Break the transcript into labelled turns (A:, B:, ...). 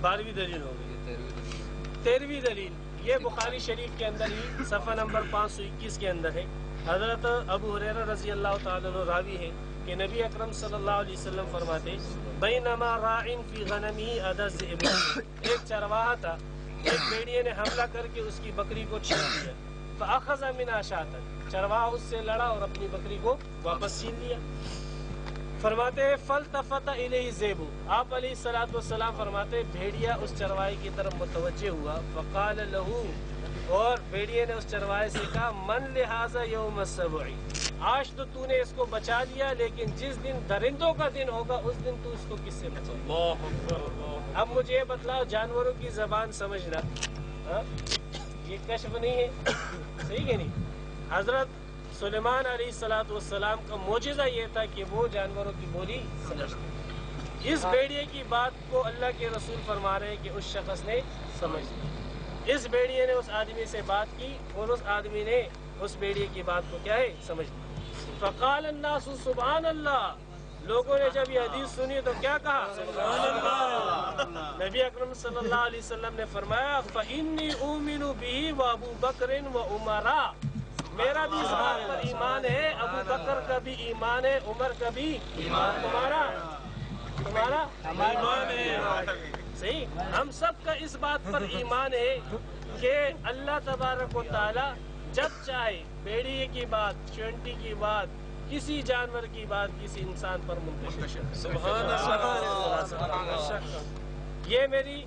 A: 12ویں دلیل ہو گئی. 13ویں دلیل یہ بخاری شریف کے اندر ہی صفحہ نمبر 521 کے اندر ہے. حضرت ابو ہریرہ رضی اللہ تعالیٰ عنہ راوی ہے کہ نبی اکرم صلی اللہ علیہ وسلم فرماتے بینما راعٍ فی غنمہ اذا الذئب، ایک چرواہا تھا، ایک بھیڑیے نے حملہ کر کے اس کی بکری کو چھین لیا. فاخذ منها شاة، چرواہا اس سے لڑا اور اپنی بکری کو واپس چھین لیا. فرماتے ہیں فالتفت الیہ الذئب، آپ علیہ الصلوۃ والسلام فرماتے بھیڑیا اس چرواہے کی طرف متوجہ ہوا. فقال له، اور بھیڑیے نے اس چرواہے سے کہا من لہذا یوم السبع، آج تو نے اس کو بچا لیا، لیکن جس دن درندوں کا دن ہوگا اس دن تو اس کو کس سے بچائے گا؟ اب مجھے یہ بتلاؤ، جانوروں کی زبان سمجھنا یہ کشف نہیں ہے؟ صحیح کہ نہیں؟ حضرت سلیمان علیہ السلام کا معجزہ یہ تھا کہ وہ جانوروں کی بولی سمجھتے. اس بھیڑیے کی بات کو اللہ کے رسول فرما رہے ہیں کہ اس شخص نے سمجھ لی. اس بھیڑیے نے اس آدمی سے بات کی اور اس آدمی نے اس بھیڑیے کی بات کو کیا ہے سمجھ لی. فقال الناس سبحان اللہ، لوگوں نے جب یہ حدیث سنی تو کیا کہا؟ سبحان اللہ. نبی اکرم صلی اللہ علیہ وسلم نے فرمایا فإنی أؤمن به وأبو بکر وعمر، میرا بھی اس بات پر ایمان ہے، ابو بکر کا بھی ایمان ہے، عمر کا بھی ایمان. تمہارا ایمان ہے. صحیح، ہم سب کا اس بات پر ایمان ہے کہ اللہ تبارک و تعالی جب چاہے بھیڑیے کی بات، چونٹی کی بات، کسی جانور کی بات کسی انسان پر منتشر. سبحان اللہ. یہ میری